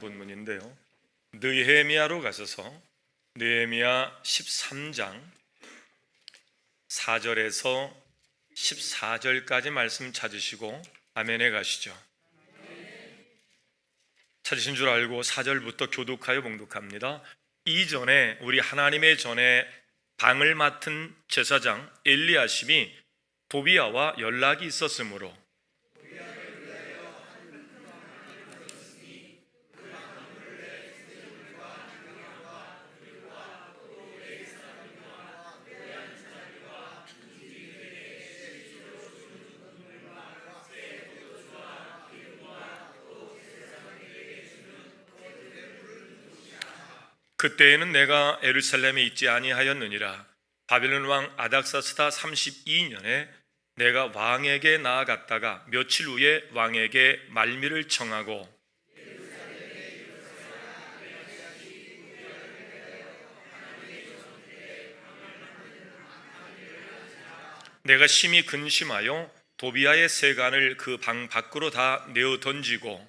본문인데요. 느헤미야로 가셔서 느헤미야 13장 4절에서 14절까지 말씀 찾으시고 아멘에 가시죠. 찾으신 줄 알고 4절부터 교독하여 봉독합니다. 이전에 우리 하나님의 전에 방을 맡은 제사장 엘리야십이 도비야와 연락이 있었으므로 그때에는 내가 예루살렘에 있지 아니하였느니라. 바벨론 왕 아닥사스다 32년에 내가 왕에게 나아갔다가 며칠 후에 왕에게 말미를 청하고 내가 심히 근심하여 도비야의 세간을 그 방 밖으로 다 내어 던지고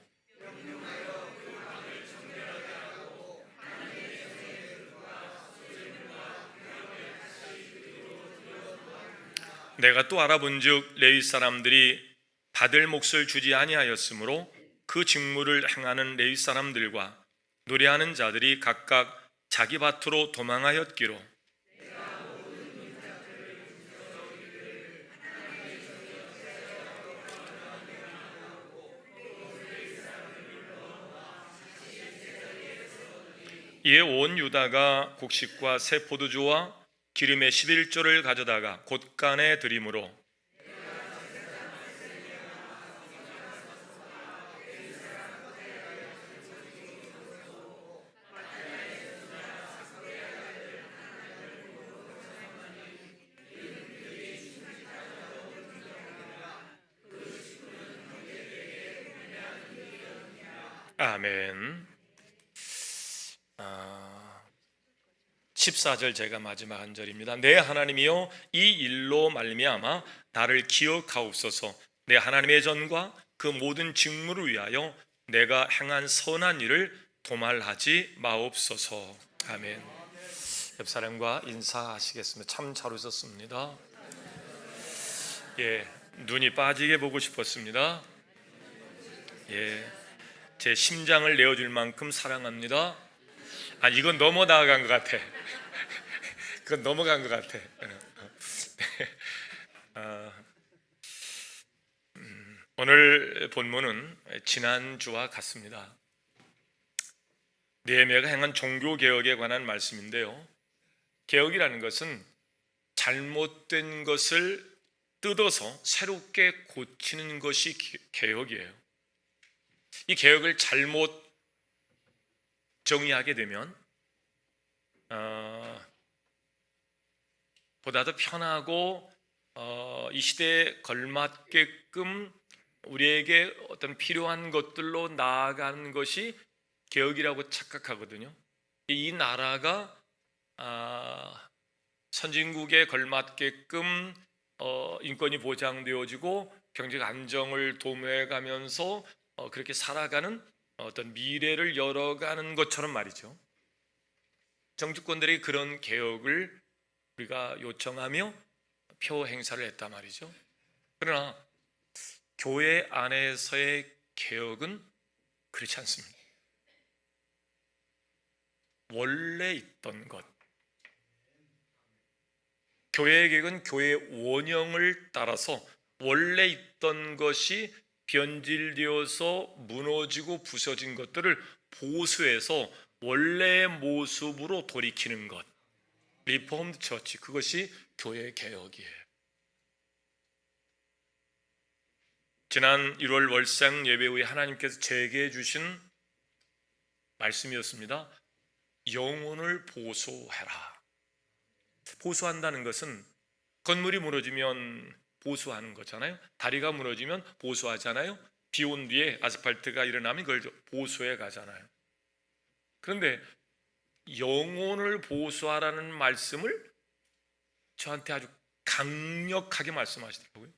내가 또 알아본즉 레위 사람들이 받을 몫을 주지 아니하였으므로 그 직무를 행하는 레위 사람들과 노래하는 자들이 각각 자기 밭으로 도망하였기로 이에 온 유다가 곡식과 새 포도주와 기름의 11조를 가져다가 곳간에 드림으로 아멘. 14절 제가 마지막 한 절입니다. 내 하나님이여 이 일로 말미암아 나를 기억하옵소서. 내 하나님의 전과 그 모든 직무를 위하여 내가 행한 선한 일을 도말하지 마옵소서. 아멘. 옆 사람과 인사하시겠습니다. 참 잘 오셨습니다. 예, 눈이 빠지게 보고 싶었습니다. 예, 제 심장을 내어줄 만큼 사랑합니다. 아, 이건 너무 나아간 것 같아. 그건 넘어간 것 같아. 오늘 본문은 지난주와 같습니다. 느헤미야가 행한 종교개혁에 관한 말씀인데요. 개혁이라는 것은 잘못된 것을 뜯어서 새롭게 고치는 것이 개혁이에요. 이 개혁을 잘못 정의하게 되면 보다 더 편하고 이 시대에 걸맞게끔 우리에게 어떤 필요한 것들로 나아가는 것이 개혁이라고 착각하거든요. 이 나라가 선진국에 걸맞게끔 인권이 보장되어지고 경제가 안정을 도모해가면서 그렇게 살아가는 어떤 미래를 열어가는 것처럼 말이죠. 정치권들이 그런 개혁을 우리가 요청하며 표 행사를 했단 말이죠. 그러나 교회 안에서의 개혁은 그렇지 않습니다. 원래 있던 것, 교회의 개혁은 교회의 원형을 따라서 원래 있던 것이 변질되어서 무너지고 부서진 것들을 보수해서 원래의 모습으로 돌이키는 것, 리포먼드 처치, 그것이 교회 개혁이에요. 지난 1월 월상 예배 후에 하나님께서 제게 주신 말씀이었습니다. 영혼을 보수해라. 보수한다는 것은 건물이 무너지면 보수하는 거잖아요. 다리가 무너지면 보수하잖아요. 비 온 뒤에 아스팔트가 일어나면 그걸 보수해 가잖아요. 그런데 영혼을 보수하라는 말씀을 저한테 아주 강력하게 말씀하시더라고요.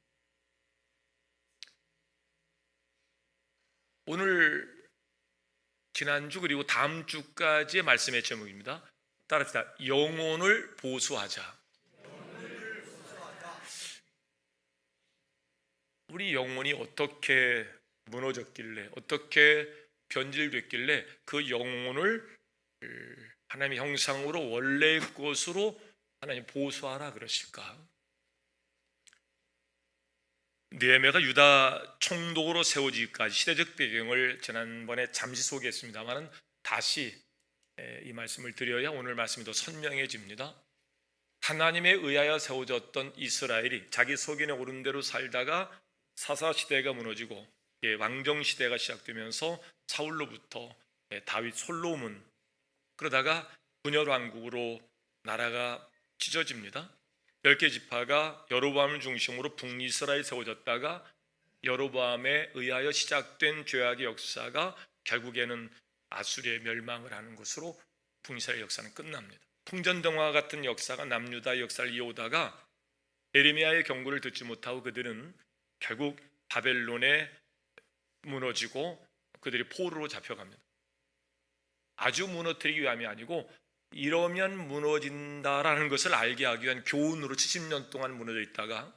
오늘 지난주 그리고 다음 주까지의 말씀의 제목입니다. 따라합시다. 영혼을 보수하자. 우리 영혼이 어떻게 무너졌길래, 어떻게 변질됐길래 그 영혼을 하나님의 형상으로 원래의 것으로 하나님 보수하라 그러실까? 느헤미야가 유다 총독으로 세워지기까지 시대적 배경을 지난번에 잠시 소개했습니다만 다시 이 말씀을 드려야 오늘 말씀이 더 선명해집니다. 하나님에 의하여 세워졌던 이스라엘이 자기 속인에 오른 대로 살다가 사사시대가 무너지고 왕정시대가 시작되면서 사울로부터 다윗, 솔로몬, 그러다가 분열왕국으로 나라가 찢어집니다. 10개 지파가 여로보암을 중심으로 북이스라엘이 세워졌다가 여로보암에 의하여 시작된 죄악의 역사가 결국에는 아수리의 멸망을 하는 것으로 북이스라엘 역사는 끝납니다. 풍전등화 같은 역사가 남유다의 역사를 이어오다가 예레미야의 경고를 듣지 못하고 그들은 결국 바벨론에 무너지고 그들이 포로로 잡혀갑니다. 아주 무너뜨리기 위함이 아니고 이러면 무너진다라는 것을 알게 하기 위한 교훈으로 70년 동안 무너져 있다가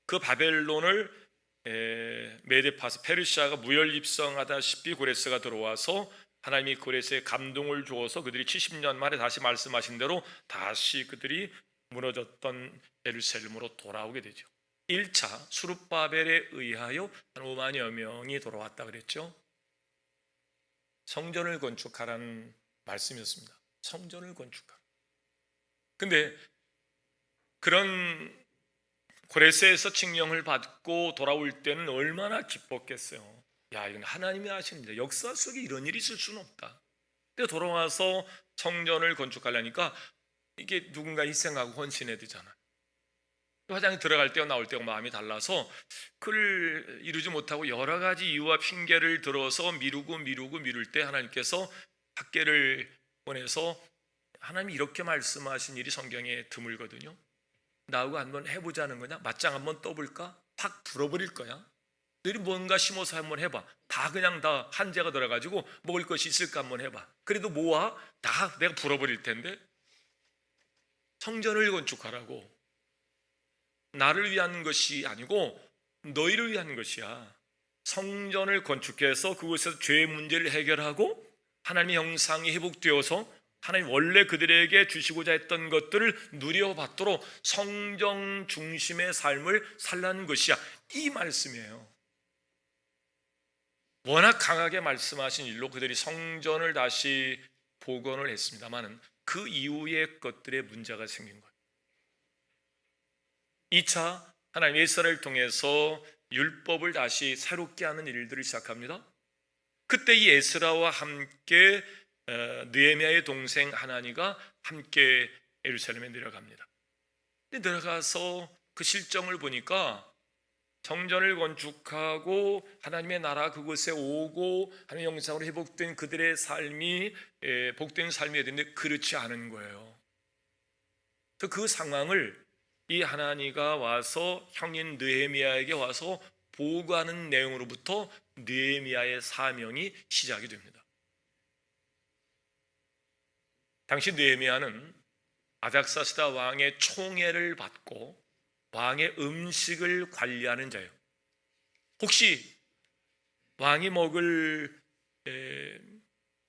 그 바벨론을 메데파스 페르시아가 무혈입성하다시피 고레스가 들어와서 하나님이 고레스에 감동을 주어서 그들이 70년 만에 다시 말씀하신 대로 다시 그들이 무너졌던 예루살렘으로 돌아오게 되죠. 1차 수룹바벨에 의하여 한 5만여 명이 돌아왔다 그랬죠. 성전을 건축하라는 말씀이었습니다. 성전을 건축하라. 근데 그런 고레스에서 칙령을 받고 돌아올 때는 얼마나 기뻤겠어요. 야, 이건 하나님이 하시는 일이다. 역사 속에 이런 일이 있을 수는 없다. 근데 돌아와서 성전을 건축하려니까 이게 누군가 희생하고 헌신해야 되잖아요. 화장에 들어갈 때와 나올 때가 마음이 달라서 그를 이루지 못하고 여러 가지 이유와 핑계를 들어서 미룰 때 하나님께서 학계를 보내서 하나님이 이렇게 말씀하신 일이 성경에 드물거든요. 나하고 한번 해보자는 거냐? 맞짱 한번 떠볼까? 확 불어버릴 거야. 너희 뭔가 심어서 한번 해봐. 다 그냥 다 한재가 들어가지고 먹을 것이 있을까 한번 해봐. 그래도 모아? 다 내가 불어버릴 텐데. 성전을 건축하라고. 나를 위한 것이 아니고 너희를 위한 것이야. 성전을 건축해서 그곳에서 죄의 문제를 해결하고 하나님의 형상이 회복되어서 하나님 원래 그들에게 주시고자 했던 것들을 누려받도록 성전 중심의 삶을 살라는 것이야. 이 말씀이에요. 워낙 강하게 말씀하신 일로 그들이 성전을 다시 복원을 했습니다만 그 이후의 것들의 문제가 생긴 거예요. 2차 하나님 이스라엘을 통해서 율법을 다시 새롭게 하는 일들을 시작합니다. 그때 이 에스라와 함께 느헤미야의 동생 하나니가 함께 예루살렘에 내려갑니다. 근데 내려가서 그 실정을 보니까 성전을 건축하고 하나님의 나라 그곳에 오고 하나님의 형상으로 회복된 그들의 삶이 복된 삶이어야 되는데 그렇지 않은 거예요. 그래서 그 상황을 이 하나니가 와서 형인 느헤미야에게 와서 보고하는 내용으로부터 느헤미야의 사명이 시작이 됩니다. 당시 느헤미야는 아닥사스다 왕의 총애를 받고 왕의 음식을 관리하는 자예요. 혹시 왕이 먹을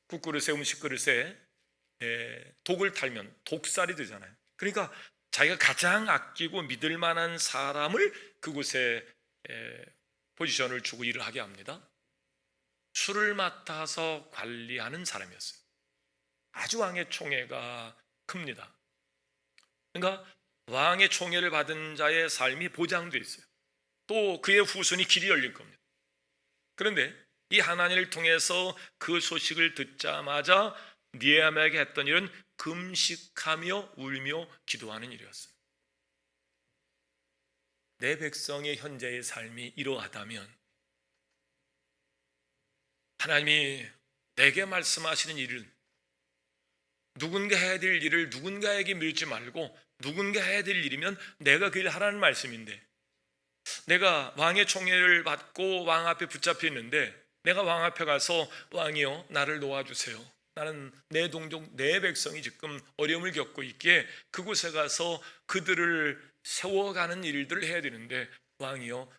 국그릇에 음식 그릇에 독을 탈면 독살이 되잖아요. 그러니까 자기가 가장 아끼고 믿을 만한 사람을 그곳에 포지션을 주고 일을 하게 합니다. 술을 맡아서 관리하는 사람이었어요. 아주 왕의 총애가 큽니다. 그러니까 왕의 총애를 받은 자의 삶이 보장되어 있어요. 또 그의 후손이 길이 열릴 겁니다. 그런데 이 하나님을 통해서 그 소식을 듣자마자 느헤미야에게 했던 일은 금식하며 울며 기도하는 일이었어요. 내 백성의 현재의 삶이 이러하다면 하나님이 내게 말씀하시는 일은 누군가 해야 될 일을 누군가에게 밀지 말고 누군가 해야 될 일이면 내가 그 일을 하라는 말씀인데 내가 왕의 총애를 받고 왕 앞에 붙잡혀 있는데 내가 왕 앞에 가서 왕이여 나를 놓아주세요. 나는 내 동족 내 백성이 지금 어려움을 겪고 있기에 그곳에 가서 그들을 세워가는 일들을 해야 되는데 왕이여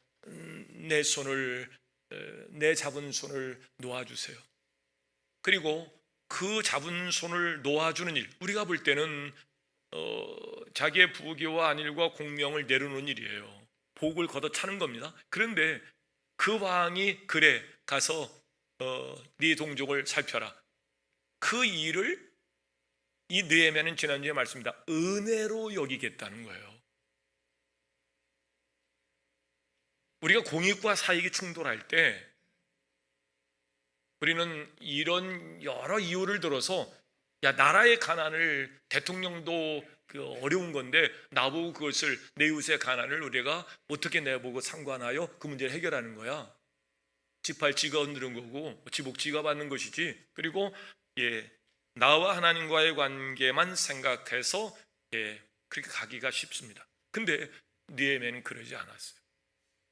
내 손을 내 잡은 손을 놓아주세요. 그리고 그 잡은 손을 놓아주는 일, 우리가 볼 때는 자기의 부귀와 안일과 공명을 내려놓는 일이에요. 복을 걷어차는 겁니다. 그런데 그 왕이 그래 가서 네 동족을 살펴라. 그 일을 이 느헤미야는 지난주에 말씀입니다. 은혜로 여기겠다는 거예요. 우리가 공익과 사익이 충돌할 때 우리는 이런 여러 이유를 들어서 야 나라의 가난을 대통령도 어려운 건데 나보고 그것을 내 이웃의 가난을 우리가 어떻게 내보고 상관하여 그 문제를 해결하는 거야. 지팔지가 얻는 거고 지복지가 받는 것이지. 그리고 나와 하나님과의 관계만 생각해서 그렇게 가기가 쉽습니다. 근데 느헤미야는 그러지 않았어요.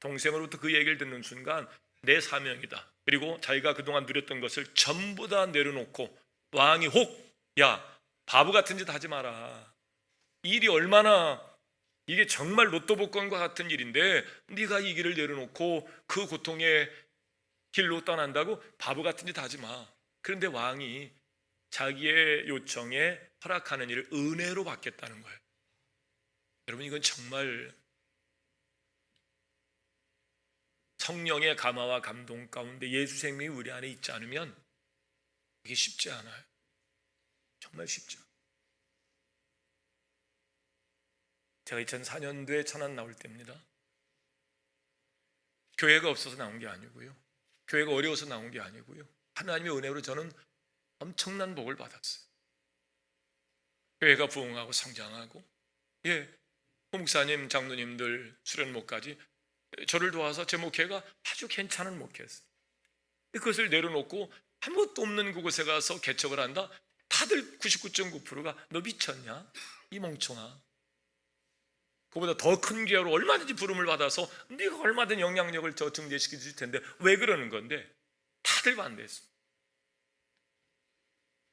동생으로부터 그 얘기를 듣는 순간 내 사명이다. 그리고 자기가 그동안 누렸던 것을 전부 다 내려놓고 왕이 혹 야 바보 같은 짓 하지 마라. 일이 얼마나 이게 정말 로또 복권과 같은 일인데 네가 이 길을 내려놓고 그 고통의 길로 떠난다고 바보 같은 짓 하지 마. 그런데 왕이 자기의 요청에 허락하는 일을 은혜로 받겠다는 거예요. 여러분 이건 정말 성령의 감화와 감동 가운데 예수 생명이 우리 안에 있지 않으면 이게 쉽지 않아요. 정말 쉽지 않아요. 제가 2004년도에 천안 나올 때입니다. 교회가 없어서 나온 게 아니고요. 교회가 어려워서 나온 게 아니고요. 하나님의 은혜로 저는 엄청난 복을 받았어요. 교회가 부흥하고 성장하고 목사님, 장로님들 수련목까지 저를 도와서 제 목회가 아주 괜찮은 목회였어요. 그것을 내려놓고 아무것도 없는 그곳에 가서 개척을 한다? 다들 99.9%가 너 미쳤냐? 이 멍청아. 그보다 더 큰 기회로 얼마든지 부름을 받아서 네가 얼마든 영향력을 저 증대시킬 수 있을 텐데 왜 그러는 건데? 다들 반대했습니다.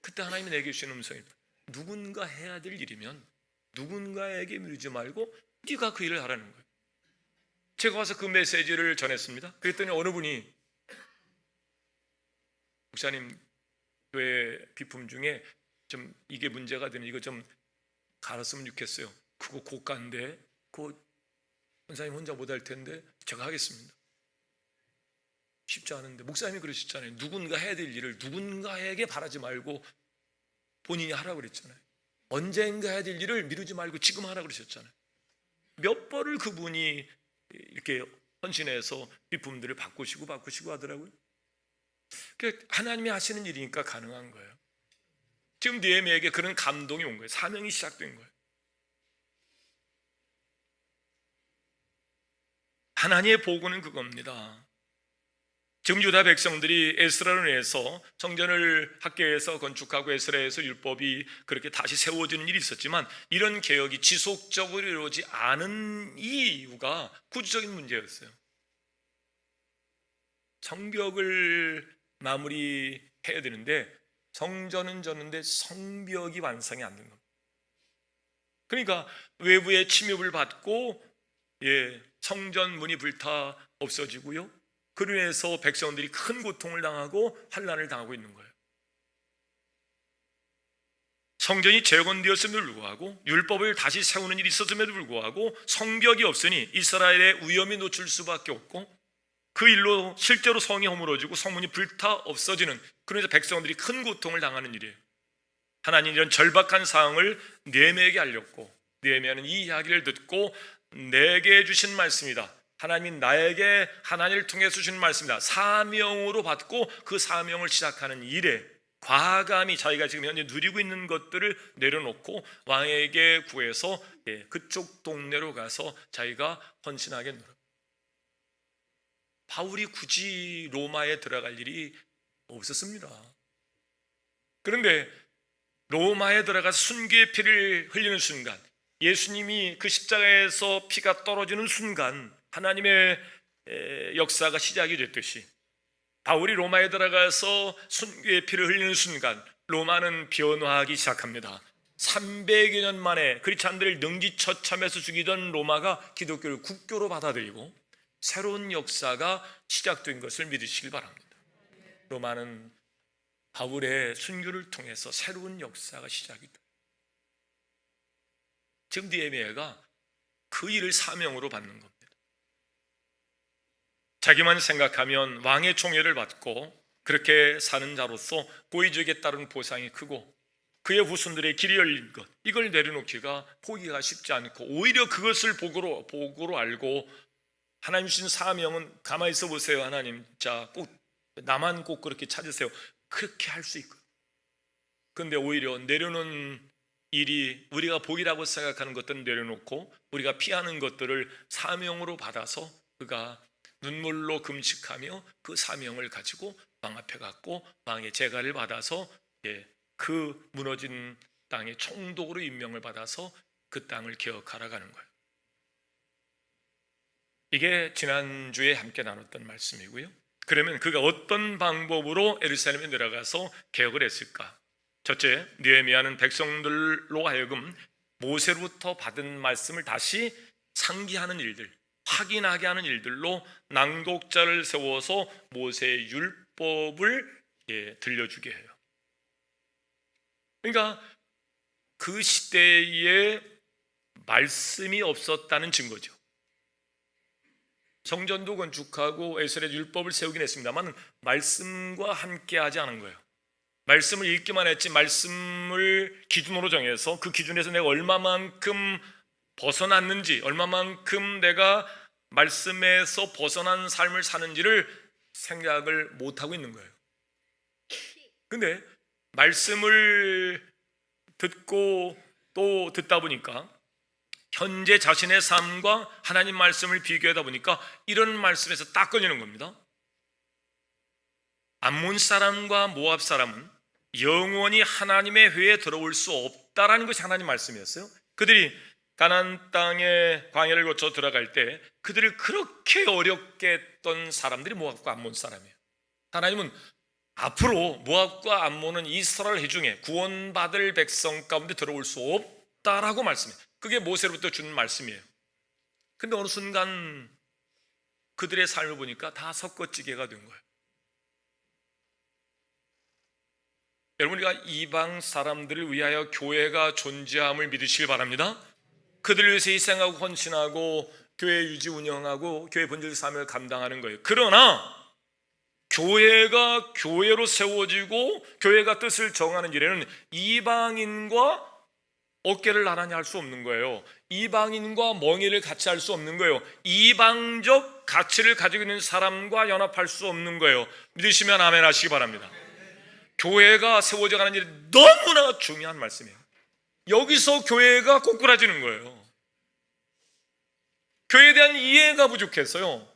그때 하나님이 내게 주신 음성입니다. 누군가 해야 될 일이면 누군가에게 미루지 말고 네가 그 일을 하라는 거예요. 제가 와서 그 메시지를 전했습니다. 그랬더니 어느 분이 목사님 교회 비품 중에 좀 이게 문제가 되는 이거 좀 갈았으면 좋겠어요. 그거 고가인데 그거 목사님 혼자 못할 텐데 제가 하겠습니다. 쉽지 않은데 목사님이 그러셨잖아요. 누군가 해야 될 일을 누군가에게 바라지 말고 본인이 하라고 그랬잖아요. 언젠가 해야 될 일을 미루지 말고 지금 하라고 그러셨잖아요. 몇 번을 그분이 이렇게 헌신해서 비품들을 바꾸시고 하더라고요. 하나님이 하시는 일이니까 가능한 거예요. 지금 느헤미야에게 그런 감동이 온 거예요. 사명이 시작된 거예요. 하나님의 보고는 그겁니다. 지금 유다 백성들이 에스라로 인해서 성전을 학교에서 건축하고 에스라에서 율법이 그렇게 다시 세워지는 일이 있었지만 이런 개혁이 지속적으로 이루어지지 않은 이 이유가 구조적인 문제였어요. 성벽을 마무리해야 되는데 성전은 졌는데 성벽이 완성이 안 된 겁니다. 그러니까 외부의 침입을 받고 성전 문이 불타 없어지고요. 그로 인해서 백성들이 큰 고통을 당하고 환난을 당하고 있는 거예요. 성전이 재건되었음에도 불구하고 율법을 다시 세우는 일이 있었음에도 불구하고 성벽이 없으니 이스라엘의 위험이 놓칠 수밖에 없고 그 일로 실제로 성이 허물어지고 성문이 불타 없어지는, 그래서 백성들이 큰 고통을 당하는 일이에요. 하나님 이런 절박한 상황을 느헤미야에게 알렸고 느헤미야는 이 이야기를 듣고 내게 주신 말씀이다. 하나님이 나에게 하나님을 통해서 주신 말씀이다. 사명으로 받고 그 사명을 시작하는 일에 과감히 자기가 지금 현재 누리고 있는 것들을 내려놓고 왕에게 구해서 그쪽 동네로 가서 자기가 헌신하게 노력. 바울이 굳이 로마에 들어갈 일이 없었습니다. 그런데 로마에 들어가서 순교의 피를 흘리는 순간, 예수님이 그 십자가에서 피가 떨어지는 순간 하나님의 역사가 시작이 됐듯이 바울이 로마에 들어가서 순교의 피를 흘리는 순간 로마는 변화하기 시작합니다. 300여 년 만에 크리스찬들을 능지처참해서 죽이던 로마가 기독교를 국교로 받아들이고 새로운 역사가 시작된 것을 믿으시길 바랍니다. 로마는 바울의 순교를 통해서 새로운 역사가 시작이 됩니다. 지금 느헤미야가 그 일을 사명으로 받는 겁니다. 자기만 생각하면 왕의 총애를 받고 그렇게 사는 자로서 고위직에 따른 보상이 크고 그의 후손들의 길이 열린 것, 이걸 내려놓기가 포기가 쉽지 않고 오히려 그것을 복으로 알고 하나님 주신 사명은 가만히 있어 보세요. 하나님, 자, 꼭 나만 꼭 그렇게 찾으세요. 그렇게 할 수 있거든요. 그런데 오히려 내려놓은 일이 우리가 복이라고 생각하는 것들은 내려놓고 우리가 피하는 것들을 사명으로 받아서 그가 눈물로 금식하며 그 사명을 가지고 왕 앞에 갔고 왕의 제가를 받아서 그 무너진 땅에 총독으로 임명을 받아서 그 땅을 개혁하러 가는 거예요. 이게 지난주에 함께 나눴던 말씀이고요. 그러면 그가 어떤 방법으로 예루살렘에 내려가서 개혁을 했을까? 첫째, 느헤미야는 백성들로 하여금 모세로부터 받은 말씀을 다시 상기하는 일들, 확인하게 하는 일들로 낭독자를 세워서 모세의 율법을 들려주게 해요. 그러니까 그 시대에 말씀이 없었다는 증거죠. 성전도 건축하고 에스겔의 율법을 세우긴 했습니다만 말씀과 함께 하지 않은 거예요. 말씀을 읽기만 했지 말씀을 기준으로 정해서 그 기준에서 내가 얼마만큼 벗어났는지, 얼마만큼 내가 말씀에서 벗어난 삶을 사는지를 생각을 못하고 있는 거예요. 근데 말씀을 듣고 또 듣다 보니까 현재 자신의 삶과 하나님 말씀을 비교하다 보니까 이런 말씀에서 딱 걸리는 겁니다. 암몬 사람과 모압 사람은 영원히 하나님의 회에 들어올 수 없다라는 것이 하나님 말씀이었어요. 그들이 가나안 땅의 광야를 거쳐 들어갈 때 그들을 그렇게 어렵게 했던 사람들이 모압과 암몬 사람이에요. 하나님은 앞으로 모압과 암몬은 이스라엘 회중에 구원받을 백성 가운데 들어올 수 없다라고 말씀해요. 그게 모세로부터 주는 말씀이에요. 근데 어느 순간 그들의 삶을 보니까 다 섞어찌개가 된 거예요. 여러분, 우리가 이방 사람들을 위하여 교회가 존재함을 믿으시길 바랍니다. 그들을 위해서 희생하고 헌신하고 교회 유지 운영하고 교회 본질 사명을 감당하는 거예요. 그러나 교회가 교회로 세워지고 교회가 뜻을 정하는 일에는 이방인과 어깨를 나란히 할 수 없는 거예요. 이방인과 멍에를 같이 할 수 없는 거예요. 이방적 가치를 가지고 있는 사람과 연합할 수 없는 거예요. 믿으시면 아멘 하시기 바랍니다. 교회가 세워져 가는 일이 너무나 중요한 말씀이에요. 여기서 교회가 꼬꾸라지는 거예요. 교회에 대한 이해가 부족했어요.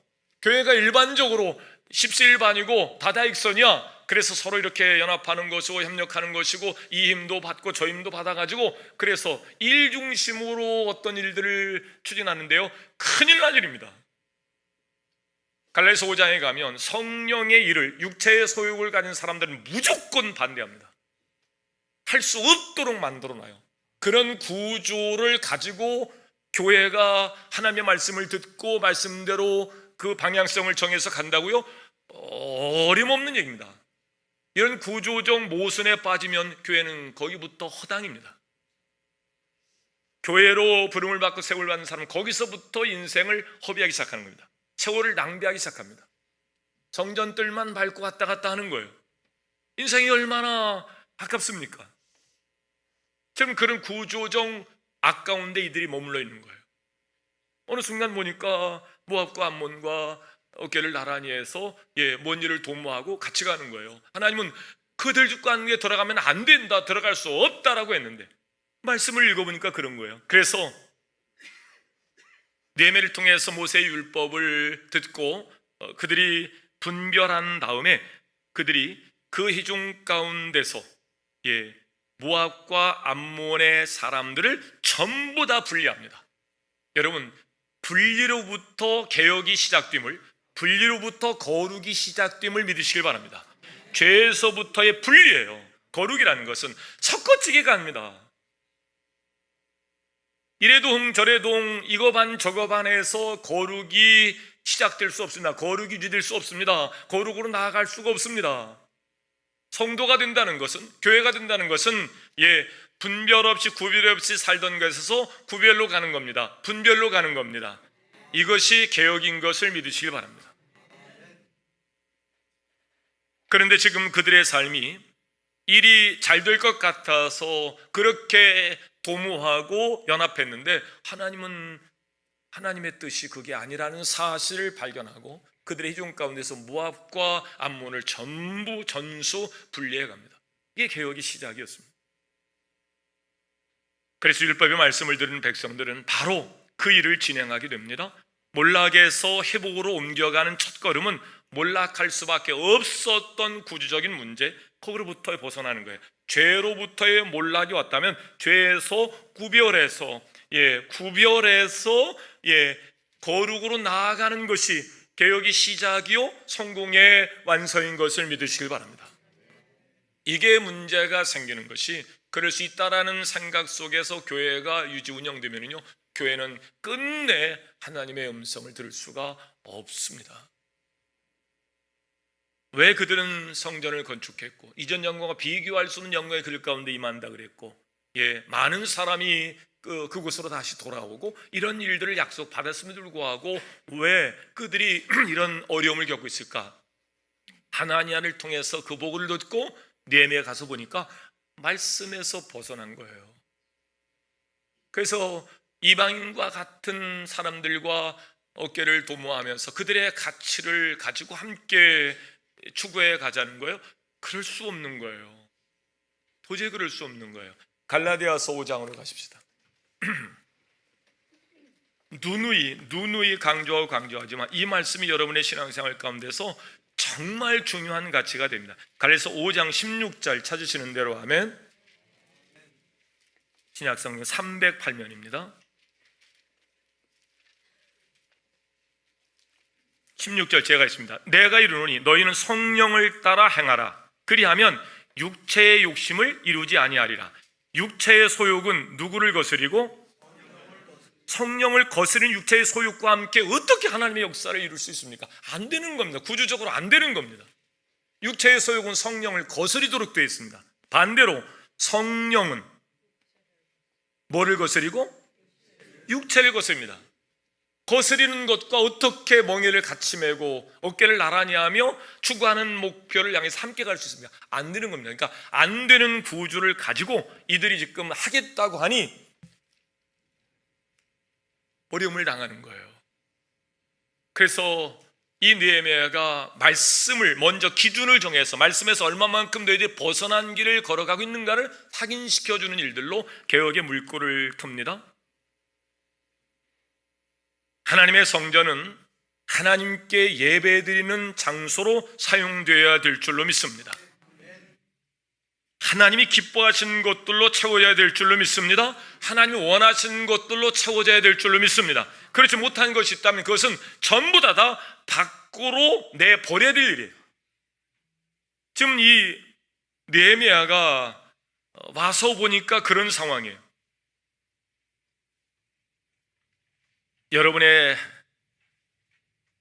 교회가 일반적으로 십시일반이고 다다익선이야. 그래서 서로 이렇게 연합하는 것이고 협력하는 것이고 이 힘도 받고 저 힘도 받아가지고 그래서 일 중심으로 어떤 일들을 추진하는데요, 큰일 날 일입니다. 갈라디아서 5장에 가면 성령의 일을 육체의 소욕을 가진 사람들은 무조건 반대합니다. 할 수 없도록 만들어놔요. 그런 구조를 가지고 교회가 하나님의 말씀을 듣고 말씀대로 그 방향성을 정해서 간다고요? 어림없는 얘기입니다. 이런 구조적 모순에 빠지면 교회는 거기부터 허당입니다. 교회로 부름을 받고 세월을 받는 사람은 거기서부터 인생을 허비하기 시작하는 겁니다. 세월을 낭비하기 시작합니다. 성전들만 밟고 왔다 갔다 하는 거예요. 인생이 얼마나 아깝습니까? 지금 그런 구조적 아까운데 이들이 머물러 있는 거예요. 어느 순간 보니까 모압과 암몬과 어깨를 나란히 해서 뭔 일을 도모하고 같이 가는 거예요. 하나님은 그들 죽고 하는 게 들어가면 안 된다, 들어갈 수 없다라고 했는데 말씀을 읽어보니까 그런 거예요. 그래서 느헤미야를 통해서 모세의 율법을 듣고 그들이 분별한 다음에 그들이 그 회중 가운데서 모압과 암몬의 사람들을 전부 다 분리합니다. 여러분, 분리로부터 개혁이 시작됨을 분리로부터 거룩이 시작됨을 믿으시길 바랍니다. 죄에서부터의 분리예요. 거룩이라는 것은 섞어지기가 아닙니다. 이래동 저래동 이거 반 저거 반해서 거룩이 시작될 수 없습니다. 거룩이 유지될 수 없습니다. 거룩으로 나아갈 수가 없습니다. 성도가 된다는 것은, 교회가 된다는 것은 분별 없이 구별 없이 살던 것에서 구별로 가는 겁니다. 분별로 가는 겁니다. 이것이 개혁인 것을 믿으시기 바랍니다. 그런데 지금 그들의 삶이 일이 잘 될 것 같아서 그렇게 도모하고 연합했는데 하나님의 뜻이 그게 아니라는 사실을 발견하고 그들의 희중 가운데서 모압과 암몬을 전부 전수 분리해 갑니다. 이게 개혁의 시작이었습니다. 그래서 율법의 말씀을 들은 백성들은 바로 그 일을 진행하게 됩니다. 몰락에서 회복으로 옮겨가는 첫걸음은 몰락할 수밖에 없었던 구조적인 문제, 거기로부터 벗어나는 거예요. 죄로부터의 몰락이 왔다면 죄에서 구별해서 거룩으로 나아가는 것이 개혁의 시작이요 성공의 완성인 것을 믿으시길 바랍니다. 이게 문제가 생기는 것이 그럴 수 있다라는 생각 속에서 교회가 유지 운영되면요, 교회는 끝내 하나님의 음성을 들을 수가 없습니다. 왜 그들은 성전을 건축했고 이전 영광과 비교할 수 없는 영광의 그들 가운데 임한다 그랬고 많은 사람이 그곳으로 다시 돌아오고 이런 일들을 약속받았음에도 불구하고 왜 그들이 이런 어려움을 겪고 있을까? 하나니아를 통해서 그 보고를 듣고 느헤미야에 가서 보니까 말씀에서 벗어난 거예요. 그래서 이방인과 같은 사람들과 어깨를 도모하면서 그들의 가치를 가지고 함께 추구해 가자는 거예요. 그럴 수 없는 거예요. 도저히 그럴 수 없는 거예요. 갈라디아서 5장으로 가십시다. 누누이 강조하고 강조하지만 이 말씀이 여러분의 신앙생활 가운데서 정말 중요한 가치가 됩니다. 갈라디아서 5장 16절 찾으시는 대로 아멘. 신약성경 308면입니다. 16절 제가 있습니다. 내가 이르노니 너희는 성령을 따라 행하라. 그리하면 육체의 욕심을 이루지 아니하리라. 육체의 소욕은 누구를 거스리고 성령을 거스린 육체의 소욕과 함께 어떻게 하나님의 역사를 이룰 수 있습니까? 안 되는 겁니다. 구조적으로 안 되는 겁니다. 육체의 소욕은 성령을 거스리도록 되어 있습니다. 반대로 성령은 뭐를 거스리고? 육체를 거스립니다. 거스리는 것과 어떻게 멍에를 같이 메고 어깨를 나란히 하며 추구하는 목표를 향해서 함께 갈 수 있습니까? 안 되는 겁니다. 그러니까 안 되는 구조를 가지고 이들이 지금 하겠다고 하니 어려움을 당하는 거예요. 그래서 이 느헤미야가 말씀을 먼저 기준을 정해서 말씀에서 얼마만큼 너희들이 벗어난 길을 걸어가고 있는가를 확인시켜주는 일들로 개혁의 물꼬를 틉니다. 하나님의 성전은 하나님께 예배드리는 장소로 사용되어야 될 줄로 믿습니다. 하나님이 기뻐하시는 것들로 채워져야 될 줄로 믿습니다. 하나님이 원하시는 것들로 채워져야 될 줄로 믿습니다. 그렇지 못한 것이 있다면 그것은 전부 다 밖으로 내버려야 될 일이에요. 지금 이 느헤미야가 와서 보니까 그런 상황이에요. 여러분의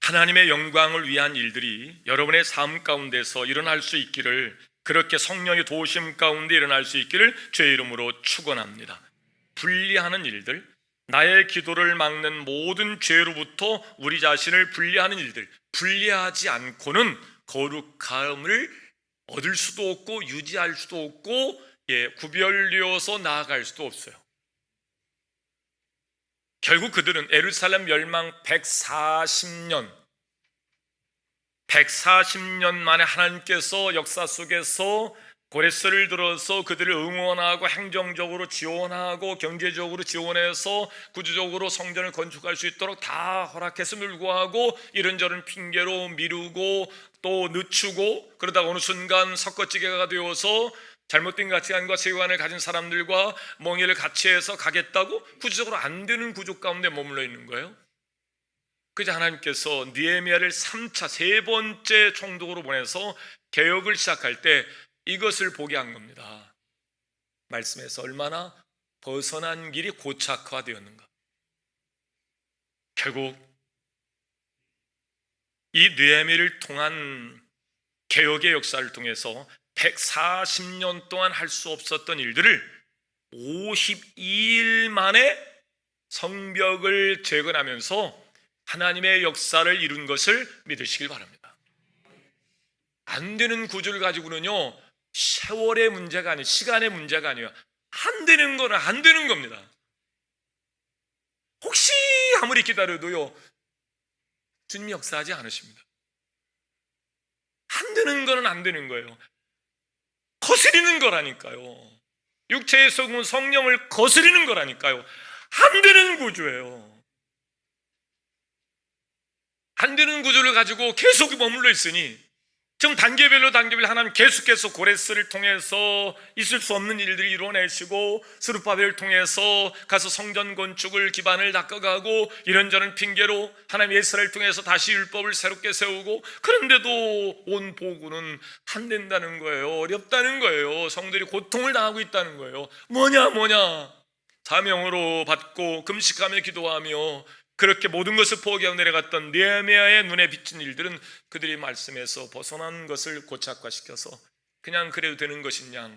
하나님의 영광을 위한 일들이 여러분의 삶 가운데서 일어날 수 있기를, 그렇게 성령의 도우심 가운데 일어날 수 있기를 주의 이름으로 축원합니다. 분리하는 일들, 나의 기도를 막는 모든 죄로부터 우리 자신을 분리하는 일들, 분리하지 않고는 거룩함을 얻을 수도 없고 유지할 수도 없고 구별되어서 나아갈 수도 없어요. 결국 그들은 예루살렘 멸망 140년 만에 하나님께서 역사 속에서 고레스를 들어서 그들을 응원하고 행정적으로 지원하고 경제적으로 지원해서 구조적으로 성전을 건축할 수 있도록 다 허락했음을 불구하고 이런저런 핑계로 미루고 또 늦추고, 그러다가 어느 순간 섞어찌개가 되어서 잘못된 가치관과 세관을 가진 사람들과 멍에를 같이 해서 가겠다고 구조적으로 안 되는 구조 가운데 머물러 있는 거예요. 그저 하나님께서 느헤미야를 3차 세 번째 총독으로 보내서 개혁을 시작할 때 이것을 보게 한 겁니다. 말씀에서 얼마나 벗어난 길이 고착화되었는가. 결국 이 느헤미야를 통한 개혁의 역사를 통해서 140년 동안 할 수 없었던 일들을 52일 만에 성벽을 재건하면서 하나님의 역사를 이룬 것을 믿으시길 바랍니다. 안 되는 구조를 가지고는요, 세월의 문제가 아니에요, 시간의 문제가 아니에요. 안 되는 거는 안 되는 겁니다. 혹시 아무리 기다려도요, 주님이 역사하지 않으십니다. 안 되는 거는 안 되는 거예요. 거스리는 거라니까요. 육체의 속은 성령을 거스리는 거라니까요. 안 되는 구조예요. 안 되는 구조를 가지고 계속 머물러 있으니 지금 단계별로 하나님 계속해서 고레스를 통해서 있을 수 없는 일들을 이루어내시고, 스룹바벨을 통해서 가서 성전 건축을 기반을 닦아가고, 이런저런 핑계로 하나님 예스라엘을 통해서 다시 율법을 새롭게 세우고, 그런데도 온 보고는 안 된다는 거예요. 어렵다는 거예요. 성들이 고통을 당하고 있다는 거예요. 뭐냐 사명으로 받고 금식하며 기도하며 그렇게 모든 것을 포기하고 내려갔던 느헤미야의 눈에 비친 일들은 그들이 말씀에서 벗어난 것을 고착화시켜서 그냥 그래도 되는 것이냐,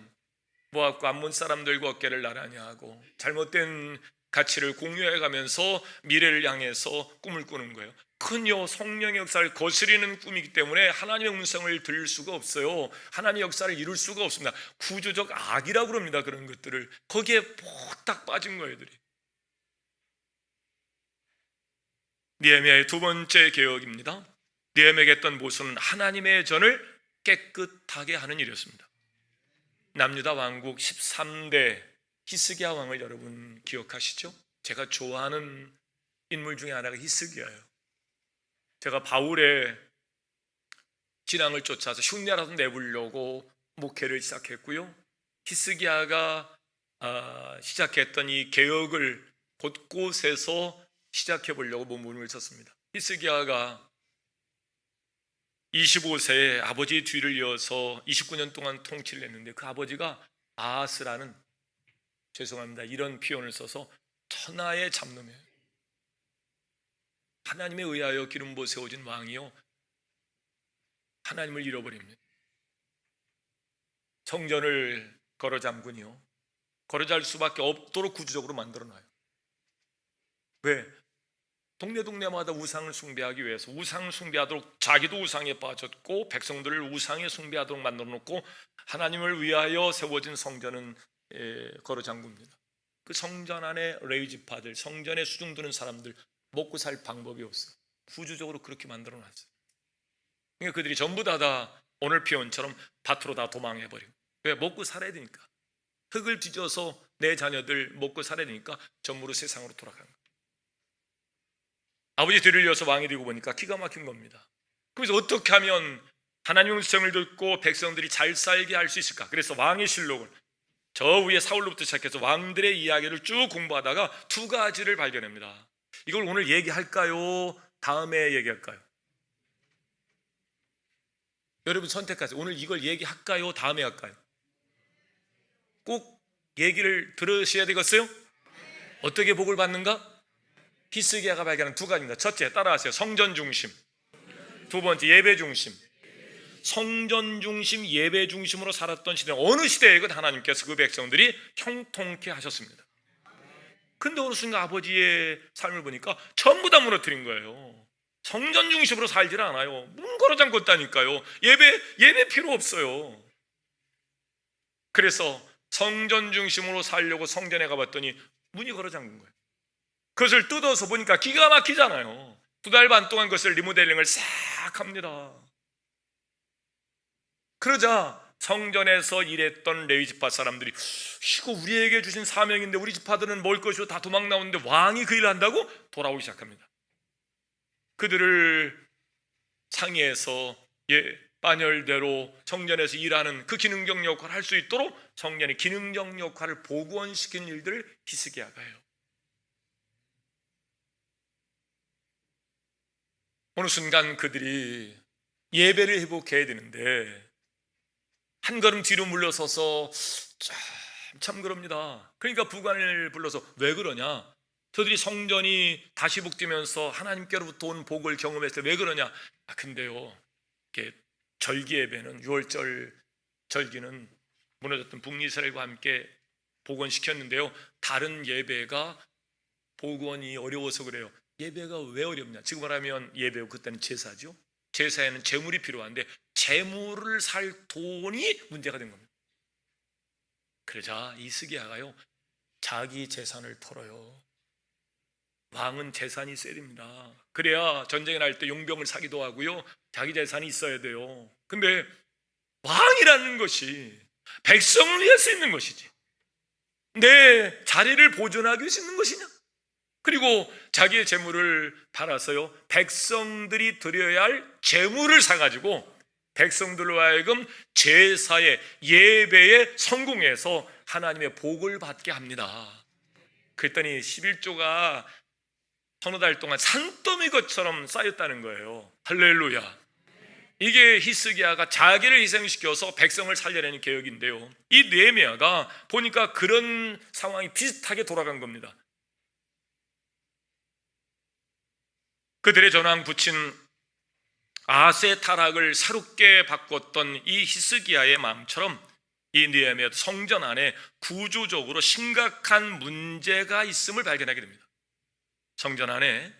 모압과 암몬 사람들과 어깨를 나란히 하고 잘못된 가치를 공유해가면서 미래를 향해서 꿈을 꾸는 거예요. 그건요, 성령의 역사를 거스리는 꿈이기 때문에 하나님의 음성을 들을 수가 없어요. 하나님의 역사를 이룰 수가 없습니다. 구조적 악이라고 그럽니다. 그런 것들을 거기에 딱 빠진 거예요, 애들이. 느헤미야의 두 번째 개혁입니다. 느헤미야가 했던 모습은 하나님의 전을 깨끗하게 하는 일이었습니다. 남유다 왕국 13대 히스기야 왕을 여러분 기억하시죠? 제가 좋아하는 인물 중에 하나가 히스기야예요. 제가 바울의 진앙을 쫓아서 흉내라도 내보려고 목회를 시작했고요, 히스기야가 시작했던 이 개혁을 곳곳에서 시작해 보려고 몸부림을 쳤습니다. 히스기야가 25세에 아버지의 뒤를 이어서 29년 동안 통치를 했는데, 그 아버지가 아하스라는, 죄송합니다, 이런 표현을 써서 천하의 잡놈이에요. 하나님에 의하여 기름 부어 세워진 왕이요, 하나님을 잃어버립니다. 성전을 걸어 잠그니요, 걸어 잠글 수밖에 없도록 구조적으로 만들어놔요. 왜? 동네마다 우상을 숭배하기 위해서, 우상을 숭배하도록 자기도 우상에 빠졌고 백성들을 우상에 숭배하도록 만들어 놓고, 하나님을 위하여 세워진 성전은 걸어 잠굽니다. 그 성전 안에 레위지파들, 성전에 수중 두는 사람들 먹고 살 방법이 없어요. 구조적으로 그렇게 만들어 놨어요. 그러니까 그들이 전부 다 오늘 표현처럼 밭으로 다 도망해버리고, 왜? 먹고 살아야 되니까. 흙을 뒤져서 내 자녀들 먹고 살아야 되니까 전부로 세상으로 돌아간 거예요. 아버지 뒤를 이어서 왕이 되고 보니까 기가 막힌 겁니다. 그래서 어떻게 하면 하나님의 음성을 듣고 백성들이 잘 살게 할 수 있을까? 그래서 왕의 실록을, 저 위에 사울로부터 시작해서 왕들의 이야기를 쭉 공부하다가 두 가지를 발견합니다. 이걸 오늘 얘기할까요? 다음에 얘기할까요? 여러분 선택하세요. 오늘 이걸 얘기할까요? 다음에 할까요? 꼭 얘기를 들으셔야 되겠어요? 어떻게 복을 받는가? 히스기야가 발견한 두 가지입니다. 첫째, 따라하세요. 성전 중심. 두 번째, 예배 중심. 성전 중심, 예배 중심으로 살았던 시대, 어느 시대에건 하나님께서 그 백성들이 형통케 하셨습니다. 근데 어느 순간 아버지의 삶을 보니까 전부 다 무너뜨린 거예요. 성전 중심으로 살질 않아요. 문 걸어 잠궜다니까요. 예배 필요 없어요. 그래서 성전 중심으로 살려고 성전에 가봤더니 문이 걸어 잠근 거예요. 그것을 뜯어서 보니까 기가 막히잖아요. 2달 반 동안 그것을 리모델링을 싹 합니다. 그러자 성전에서 일했던 레위지파 사람들이, 이거 우리에게 주신 사명인데 우리 지파들은 먹을 것이고 다 도망 나오는데 왕이 그 일을 한다고? 돌아오기 시작합니다. 그들을 상의해서 반열대로 성전에서 일하는 그 기능적 역할을 할 수 있도록 성전의 기능적 역할을 복원시킨 일들을 히스기야가 해요. 어느 순간 그들이 예배를 회복해야 되는데 한 걸음 뒤로 물러서서 참 그럽니다. 그러니까 부관을 불러서 왜 그러냐? 저들이 성전이 다시 복되면서 하나님께로부터 온 복을 경험했을 때 왜 그러냐? 근데요, 이렇게 절기 예배는 6월절 절기는 무너졌던 북이스라엘과 함께 복원시켰는데요, 다른 예배가 복원이 어려워서 그래요. 예배가 왜 어렵냐? 지금 말하면 예배고 그때는 제사죠. 제사에는 재물이 필요한데 재물을 살 돈이 문제가 된 겁니다. 그러자 이스기야가요, 자기 재산을 털어요. 왕은 재산이 있어야 됩니다. 그래야 전쟁에 날 때 용병을 사기도 하고요, 자기 재산이 있어야 돼요. 근데 왕이라는 것이 백성을 위해서 있는 것이지 내 자리를 보존하기 위해서 있는 것이냐? 그리고 자기의 재물을 팔아서요, 백성들이 드려야 할 재물을 사가지고 백성들로 하여금 제사의 예배에 성공해서 하나님의 복을 받게 합니다. 그랬더니 11조가 서너 달 동안 산더미 것처럼 쌓였다는 거예요. 할렐루야. 이게 히스기야가 자기를 희생시켜서 백성을 살려내는 계획인데요, 이 느헤미야가 보니까 그런 상황이 비슷하게 돌아간 겁니다. 그들의 전황 붙인 아하스의 타락을 새롭게 바꿨던 이 히스기야의 마음처럼 이 느헤미야도 성전 안에 구조적으로 심각한 문제가 있음을 발견하게 됩니다. 성전 안에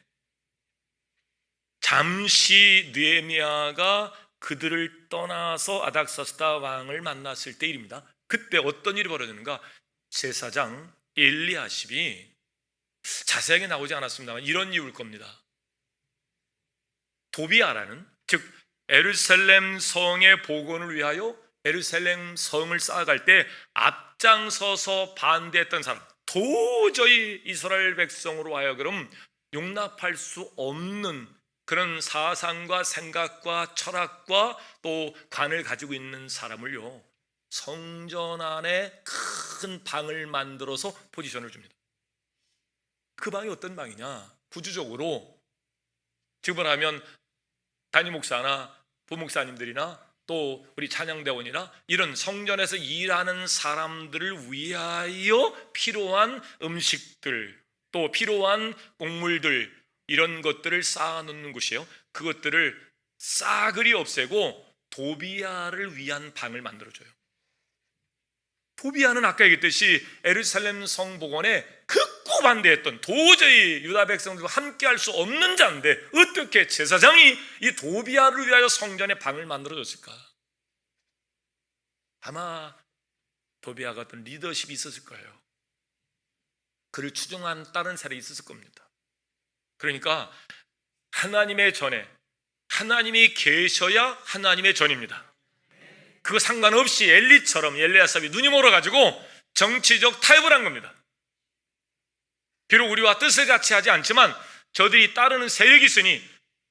잠시 느헤미야가 그들을 떠나서 아닥사스다 왕을 만났을 때 일입니다. 그때 어떤 일이 벌어지는가? 제사장 엘리야십이 자세하게 나오지 않았습니다만 이런 이유일 겁니다. 도비아라는, 즉 예루살렘 성의 복원을 위하여 예루살렘 성을 쌓아갈 때 앞장서서 반대했던 사람, 도저히 이스라엘 백성으로 하여금 용납할 수 없는 그런 사상과 생각과 철학과 또 관을 가지고 있는 사람을요, 성전 안에 큰 방을 만들어서 포지션을 줍니다. 그 방이 어떤 방이냐? 구조적으로 지금 하면 담임 목사나 부목사님들이나 또 우리 찬양대원이나 이런 성전에서 일하는 사람들을 위하여 필요한 음식들, 또 필요한 곡물들, 이런 것들을 쌓아놓는 곳이에요. 그것들을 싸그리 없애고 도비아를 위한 방을 만들어줘요. 도비아는 아까 얘기했듯이 예루살렘 성복원에 극구 반대했던, 도저히 유다 백성들과 함께 할 수 없는 자인데 어떻게 제사장이 이 도비아를 위하여 성전에 방을 만들어줬을까? 아마 도비아가 어떤 리더십이 있었을 거예요. 그를 추종한 다른 사람이 있었을 겁니다. 그러니까 하나님의 전에 하나님이 계셔야 하나님의 전입니다. 그거 상관없이 엘리처럼 엘리야삽이 눈이 멀어가지고 정치적 타협을 한 겁니다. 비록 우리와 뜻을 같이 하지 않지만 저들이 따르는 세력이 있으니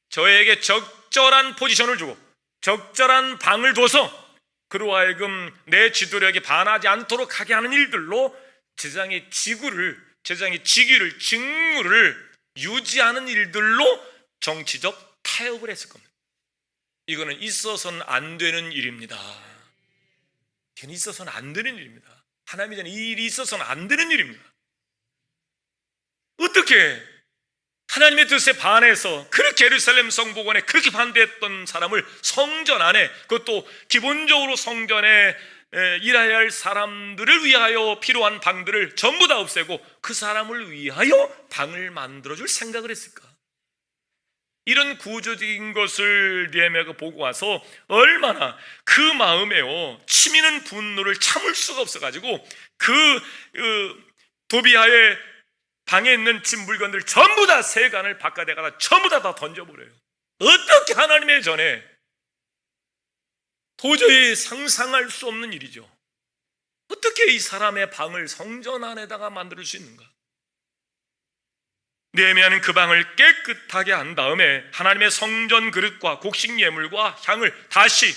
저에게 적절한 포지션을 주고 적절한 방을 둬서 그로 하여금 내 지도력에 반하지 않도록 하게 하는 일들로 제사장의 직위를 직무를 유지하는 일들로 정치적 타협을 했을 겁니다. 이거는 있어서는 안 되는 일입니다. 이건 있어서는 안 되는 일입니다. 하나님의 전에 이 일이 있어서는 안 되는 일입니다. 어떻게 하나님의 뜻에 반해서 그렇게 예루살렘 성복원에 그렇게 반대했던 사람을 성전 안에, 그것도 기본적으로 성전에 일해야 할 사람들을 위하여 필요한 방들을 전부 다 없애고 그 사람을 위하여 방을 만들어줄 생각을 했을까? 이런 구조적인 것을 느헤미야가 보고 와서 얼마나 그 마음에요 치미는 분노를 참을 수가 없어가지고 그 도비아의 방에 있는 집 물건들 전부 다 세간을 바깥에 가다 전부 다 던져버려요. 어떻게 하나님의 전에, 도저히 상상할 수 없는 일이죠. 어떻게 이 사람의 방을 성전 안에다가 만들 수 있는가? 느헤미야는 그 방을 깨끗하게 한 다음에 하나님의 성전 그릇과 곡식 예물과 향을 다시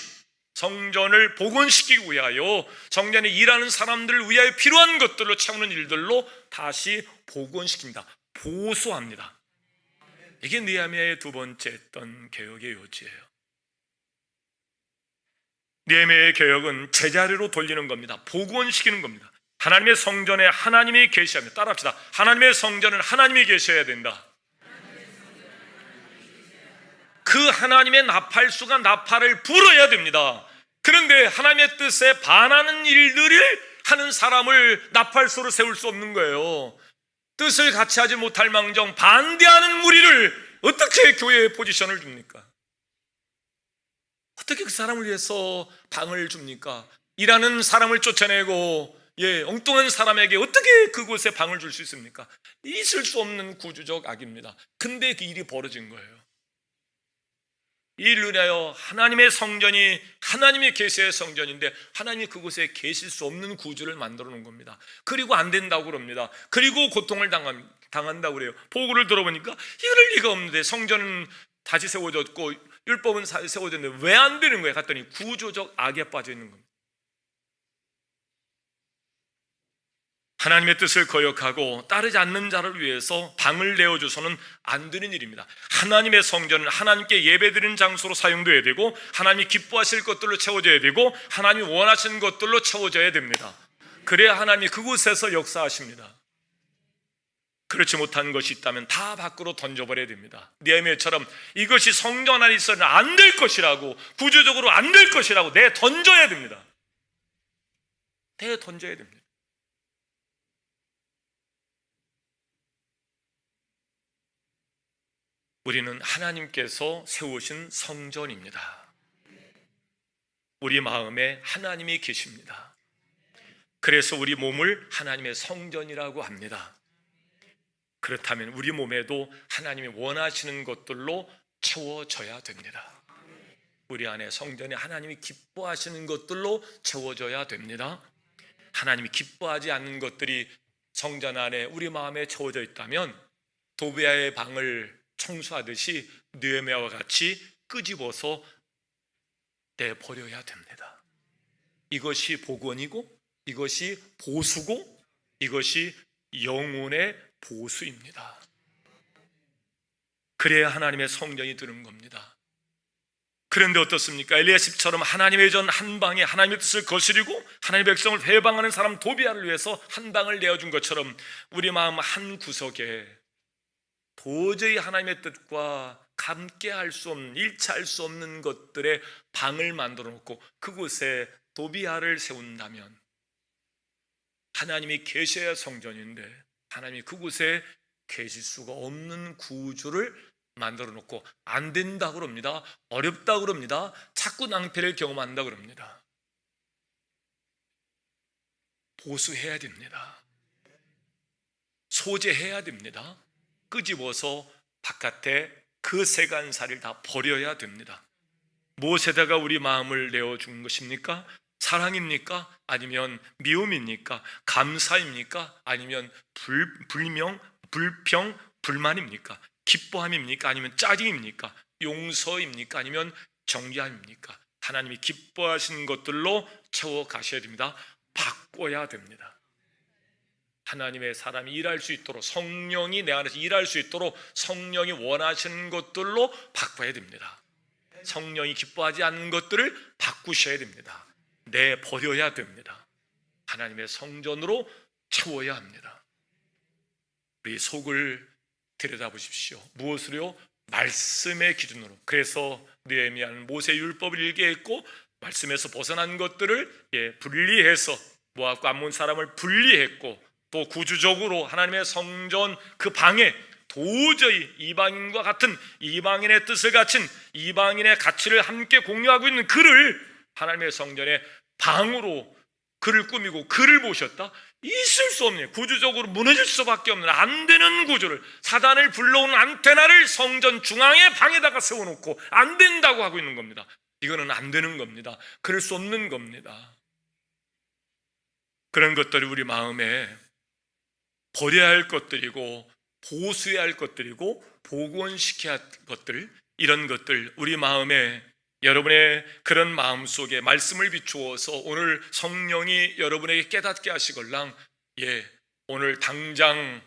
성전을 복원시키기 위하여 성전에 일하는 사람들을 위하여 필요한 것들로 채우는 일들로 다시 복원시킵니다. 보수합니다. 이게 느헤미야의 두 번째 했던 개혁의 요지예요. 느헤미야의 개혁은 제자리로 돌리는 겁니다. 복원시키는 겁니다. 하나님의 성전에 하나님이 계시합니다. 따라합시다. 하나님의 성전은 하나님이 계셔야 된다. 그 하나님의 나팔수가 나팔을 불어야 됩니다. 그런데 하나님의 뜻에 반하는 일들을 하는 사람을 나팔수로 세울 수 없는 거예요. 뜻을 같이 하지 못할 망정 반대하는 무리를 어떻게 교회에 포지션을 줍니까? 어떻게 그 사람을 위해서 방을 줍니까? 일하는 사람을 쫓아내고 엉뚱한 사람에게 어떻게 그곳에 방을 줄 수 있습니까? 있을 수 없는 구조적 악입니다. 근데 그 일이 벌어진 거예요. 이 일로 인하여 하나님의 성전이 하나님의 계시의 성전인데 하나님이 그곳에 계실 수 없는 구조를 만들어 놓은 겁니다. 그리고 안 된다고 그럽니다. 그리고 고통을 당한다고 그래요. 보고를 들어보니까 이럴 리가 없는데 성전은 다시 세워졌고 율법은 세워졌는데 왜 안 되는 거예요? 갔더니 구조적 악에 빠져 있는 겁니다. 하나님의 뜻을 거역하고 따르지 않는 자를 위해서 방을 내어줘서는 안 되는 일입니다. 하나님의 성전은 하나님께 예배드리는 장소로 사용돼야 되고 하나님이 기뻐하실 것들로 채워져야 되고 하나님이 원하시는 것들로 채워져야 됩니다. 그래야 하나님이 그곳에서 역사하십니다. 그렇지 못한 것이 있다면 다 밖으로 던져버려야 됩니다. 느헤미야처럼 이것이 성전 안에 있어서는 안 될 것이라고, 구조적으로 안 될 것이라고 내던져야 됩니다. 내던져야 됩니다. 우리는 하나님께서 세우신 성전입니다. 우리 마음에 하나님이 계십니다. 그래서 우리 몸을 하나님의 성전이라고 합니다. 그렇다면 우리 몸에도 하나님이 원하시는 것들로 채워져야 됩니다. 우리 안에 성전에 하나님이 기뻐하시는 것들로 채워져야 됩니다. 하나님이 기뻐하지 않는 것들이 성전 안에 우리 마음에 채워져 있다면 도비아의 방을 청소하듯이 느헤미야와 같이 끄집어서 내버려야 됩니다. 이것이 복원이고 이것이 보수고 이것이 영혼의 보수입니다. 그래야 하나님의 성전이 드는 겁니다. 그런데 어떻습니까? 엘리야십처럼 하나님의 전 한 방에 하나님의 뜻을 거스리고 하나님의 백성을 회방하는 사람 도비아를 위해서 한 방을 내어준 것처럼 우리 마음 한 구석에 도저히 하나님의 뜻과 함께할 수 없는, 일치할 수 없는 것들의 방을 만들어 놓고 그곳에 도비아를 세운다면 하나님이 계셔야 성전인데 하나님이 그곳에 계실 수가 없는 구조를 만들어 놓고 안 된다고 그럽니다. 어렵다고 그럽니다. 자꾸 낭패를 경험한다고 그럽니다. 보수해야 됩니다. 소재해야 됩니다. 끄집어서 바깥에 그 세간살을 다 버려야 됩니다. 무엇에다가 우리 마음을 내어준 것입니까? 사랑입니까? 아니면 미움입니까? 감사입니까? 아니면 불평, 불만입니까? 기뻐함입니까? 아니면 짜증입니까? 용서입니까? 아니면 정죄함입니까? 하나님이 기뻐하시는 것들로 채워 가셔야 됩니다. 바꿔야 됩니다. 하나님의 사람이 일할 수 있도록 성령이 내 안에서 일할 수 있도록 성령이 원하시는 것들로 바꿔야 됩니다. 성령이 기뻐하지 않는 것들을 바꾸셔야 됩니다. 내버려야 됩니다. 하나님의 성전으로 채워야 합니다. 우리 속을 들여다보십시오. 무엇으로요? 말씀의 기준으로. 그래서 느헤미야는 모세 율법을 일개했고 말씀에서 벗어난 것들을 분리해서 모압과 암몬 사람을 분리했고 또 구조적으로 하나님의 성전 그 방에 도저히 이방인과 같은 이방인의 뜻을 갖춘 이방인의 가치를 함께 공유하고 있는 그를 하나님의 성전의 방으로 그를 꾸미고 그를 보셨다? 있을 수 없는, 구조적으로 무너질 수밖에 없는 안 되는 구조를, 사단을 불러오는 안테나를 성전 중앙의 방에다가 세워놓고 안 된다고 하고 있는 겁니다. 이거는 안 되는 겁니다. 그럴 수 없는 겁니다. 그런 것들이 우리 마음에 버려야 할 것들이고 보수해야 할 것들이고 복원시켜야 할 것들, 이런 것들 우리 마음에, 여러분의 그런 마음속에 말씀을 비추어서 오늘 성령이 여러분에게 깨닫게 하시걸랑 오늘 당장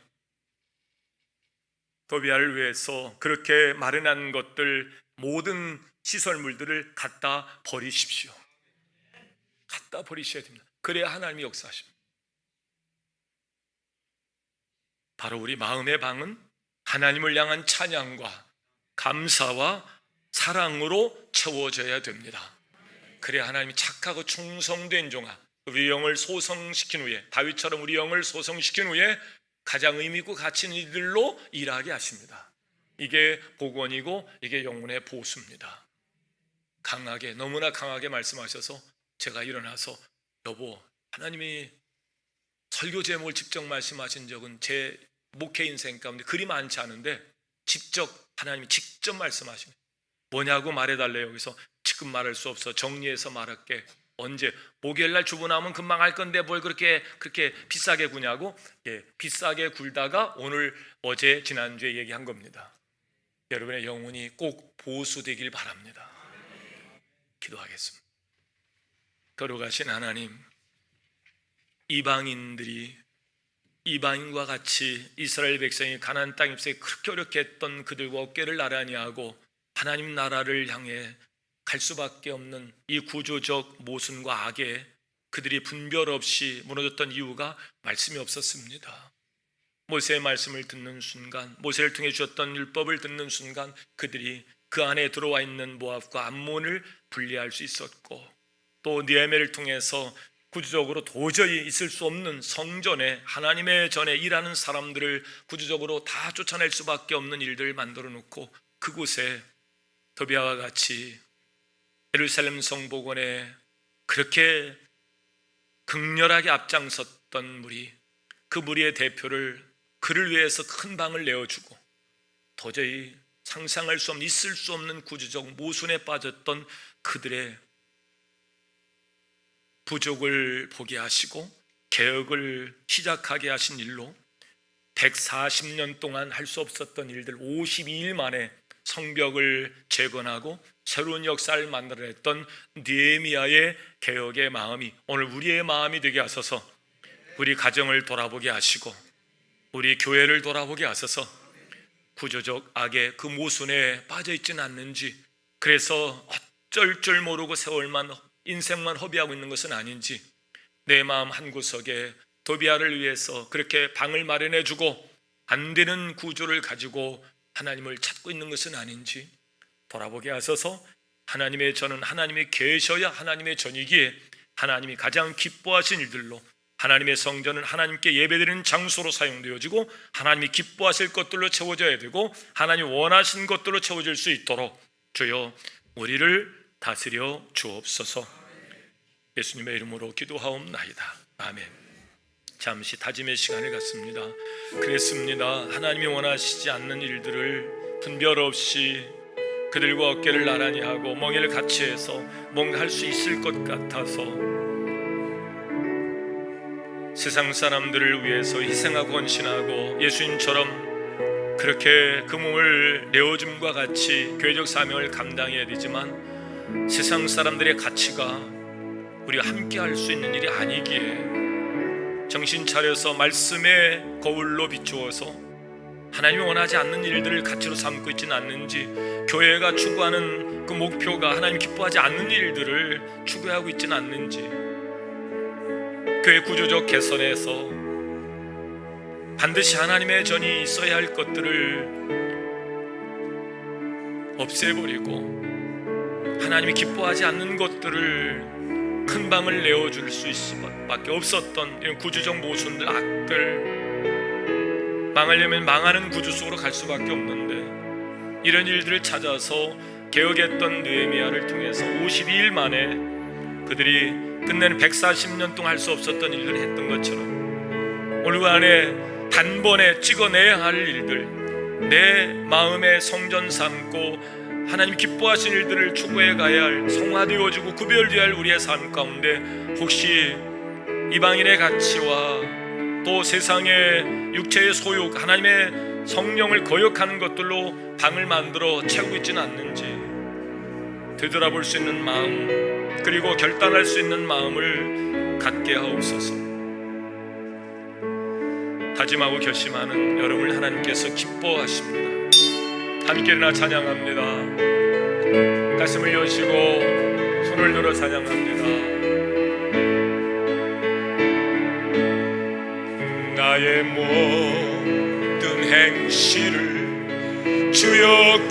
도비아를 위해서 그렇게 마련한 것들, 모든 시설물들을 갖다 버리십시오. 갖다 버리셔야 됩니다. 그래야 하나님이 역사하십니다. 바로 우리 마음의 방은 하나님을 향한 찬양과 감사와 사랑으로 채워져야 됩니다. 그래야 하나님이 착하고 충성된 종아, 우리 영을 소성시킨 후에, 다윗처럼 우리 영을 소성시킨 후에 가장 의미 있고 가치 있는 일들로 일하게 하십니다. 이게 복원이고 이게 영혼의 보수입니다. 강하게, 너무나 강하게 말씀하셔서 제가 일어나서 여보, 하나님이 설교 제목을 직접 말씀하신 적은 제 목회 인생 가운데 그리 많지 않은데 하나님이 직접 말씀하십니다. 뭐냐고 말해달래요. 그래서 지금 말할 수 없어, 정리해서 말할게. 언제? 목요일날 주부 나오면 금방 할 건데 뭘 그렇게 비싸게 구냐고. 비싸게 굴다가 오늘, 어제, 지난주에 얘기한 겁니다. 여러분의 영혼이 꼭 보수되길 바랍니다. 기도하겠습니다. 걸어가신 하나님, 이방인과 같이 이스라엘 백성이 가나안 땅 입성에 그렇게 어렵게 했던 그들과 어깨를 나란히 하고 하나님 나라를 향해 갈 수밖에 없는 이 구조적 모순과 악에 그들이 분별 없이 무너졌던 이유가 말씀이 없었습니다. 모세의 말씀을 듣는 순간, 모세를 통해 주셨던 율법을 듣는 순간 그들이 그 안에 들어와 있는 모압과 암몬을 분리할 수 있었고, 또 느헤미야를 통해서 구조적으로 도저히 있을 수 없는 성전에, 하나님의 전에 일하는 사람들을 구조적으로 다 쫓아낼 수밖에 없는 일들을 만들어 놓고 그곳에 도비아와 같이 예루살렘 성복원에 그렇게 극렬하게 앞장섰던 무리, 그 무리의 대표를 그를 위해서 큰 방을 내어주고 도저히 상상할 수 없는, 있을 수 없는 구조적 모순에 빠졌던 그들의 부족을 보게 하시고 개혁을 시작하게 하신 일로 140년 동안 할 수 없었던 일들 52일 만에 성벽을 재건하고 새로운 역사를 만들어냈던 느헤미야의 개혁의 마음이 오늘 우리의 마음이 되게 하소서. 우리 가정을 돌아보게 하시고 우리 교회를 돌아보게 하소서. 구조적 악의 그 모순에 빠져있지는 않는지, 그래서 어쩔 줄 모르고 세월만, 인생만 허비하고 있는 것은 아닌지, 내 마음 한구석에 도비아를 위해서 그렇게 방을 마련해주고 안 되는 구조를 가지고 하나님을 찾고 있는 것은 아닌지 돌아보게 하소서. 하나님의 전은 하나님이 계셔야 하나님의 전이기에 하나님이 가장 기뻐하신 일들로, 하나님의 성전은 하나님께 예배드리는 장소로 사용되어지고 하나님이 기뻐하실 것들로 채워져야 되고 하나님이 원하신 것들로 채워질 수 있도록 주여 우리를 다스려 주옵소서. 예수님의 이름으로 기도하옵나이다. 아멘. 잠시 다짐의 시간을 갖습니다. 그랬습니다. 하나님이 원하시지 않는 일들을 분별 없이 그들과 어깨를 나란히 하고 멍에를 같이 해서 뭔가 할 수 있을 것 같아서 세상 사람들을 위해서 희생하고 헌신하고 예수님처럼 그렇게 그 몸을 내어줌과 같이 교회적 사명을 감당해야 되지만 세상 사람들의 가치가 우리가 함께 할 수 있는 일이 아니기에 정신 차려서 말씀의 거울로 비추어서 하나님이 원하지 않는 일들을 가치로 삼고 있지는 않는지, 교회가 추구하는 그 목표가 하나님 기뻐하지 않는 일들을 추구하고 있지는 않는지, 교회 구조적 개선에서 반드시 하나님의 전이 있어야 할 것들을 없애버리고 하나님이 기뻐하지 않는 것들을 큰 방을 내어줄 수 있을 수밖에 없었던 이런 구조적 모순들, 악들, 망하려면 망하는 구조 속으로 갈 수밖에 없는데 이런 일들을 찾아서 개혁했던 느헤미야를 통해서 52일 만에 그들이 끝내는 140년 동안 할 수 없었던 일들을 했던 것처럼 오늘 안에 단번에 찍어내야 할 일들, 내 마음의 성전 삼고 하나님 기뻐하신 일들을 추구해 가야 할, 성화되어지고 구별되어야 할 우리의 삶 가운데 혹시 이방인의 가치와 또 세상의 육체의 소욕, 하나님의 성령을 거역하는 것들로 방을 만들어 채우고 있지는 않는지 되돌아볼 수 있는 마음, 그리고 결단할 수 있는 마음을 갖게 하옵소서. 다짐하고 결심하는 여러분을 하나님께서 기뻐하십니다. 함께 일어나 찬양합니다. 가슴을 여시고 손을 들어 찬양합니다. 나의 모든 행실을 주여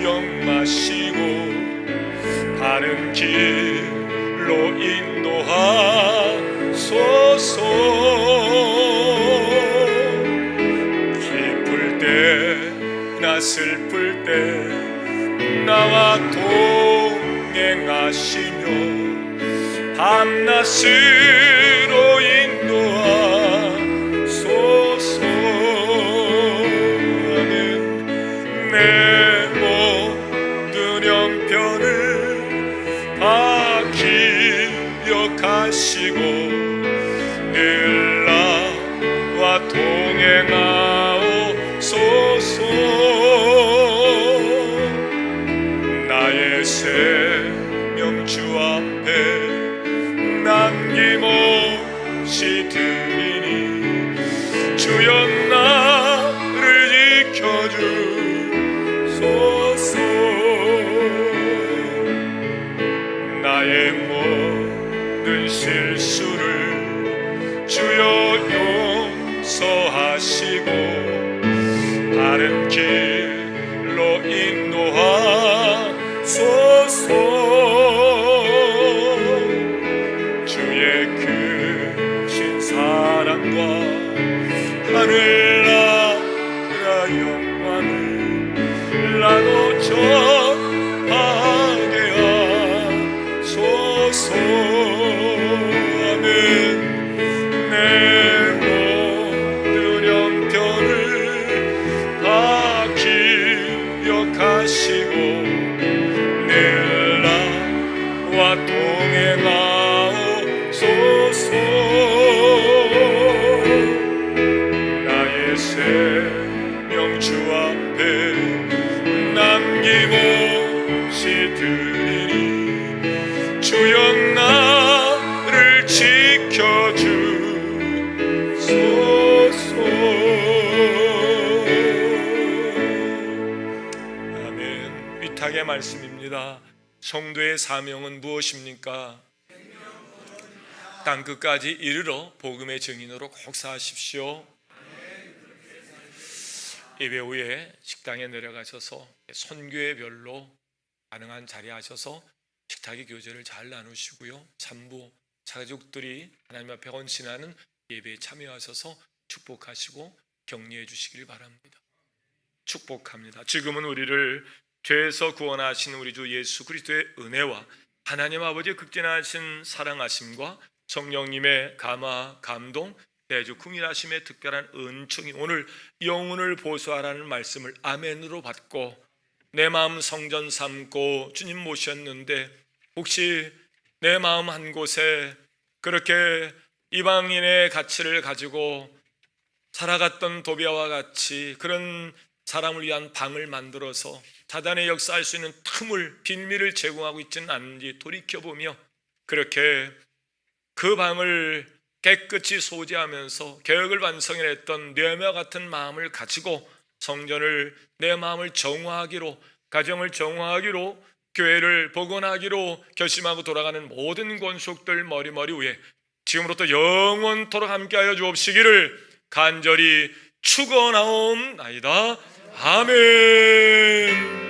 기억마시고 바른 길로 인도하소서. 기쁠 때나 슬플 때 나와 동행하시며 밤낮으로 인도하소서. 내 모든 형편을 다 기억하시고 늘 나와 동행하옵소서. 나의 생명 주 앞에 남김없이 드리니 주여 나를 지켜주소서. 나의 모든 실수를 주여 용서하시고 바른 길로 인도하소서. 주의 크신 사랑과 하늘나라 영광을 나도 전하게 하소서. 아멘. 내 모든 형편을 다 기억하시고 늘 나와 동행하옵소서. 나의 생명 주 앞에 남김없이 드리니 주여 나를 지켜주소서. 아멘. 위탁의 말씀입니다. 성도의 사명은 무엇입니까? 땅끝까지 이르러 복음의 증인으로 꼭 사십시오. 예배 후에 식당에 내려가셔서 선교회별로 가능한 자리에 하셔서 식탁의 교제를 잘 나누시고요, 산부 가족들이 하나님 앞에 헌신하는 예배에 참여하셔서 축복하시고 격려해 주시길 바랍니다. 축복합니다. 지금은 우리를 죄에서 구원하신 우리 주 예수 그리스도의 은혜와 하나님 아버지의 극진하신 사랑하심과 성령님의 감화, 감동, 내주 궁일하심의 특별한 은총이 오늘 영혼을 보수하라는 말씀을 아멘으로 받고 내 마음 성전 삼고 주님 모셨는데 혹시 내 마음 한 곳에 그렇게 이방인의 가치를 가지고 살아갔던 도비아와 같이 그런 사람을 위한 방을 만들어서 사단의 역사할 수 있는 틈을, 빌미를 제공하고 있지는 않은지 돌이켜보며 그렇게 그 방을 깨끗이 소지하면서 개혁을 완성해냈던 뇌마 같은 마음을 가지고 성전을, 내 마음을 정화하기로, 가정을 정화하기로, 교회를 복원하기로 결심하고 돌아가는 모든 권속들 머리 위에 지금부터 영원토록 함께하여 주옵시기를 간절히 축원하옵나이다. 아멘.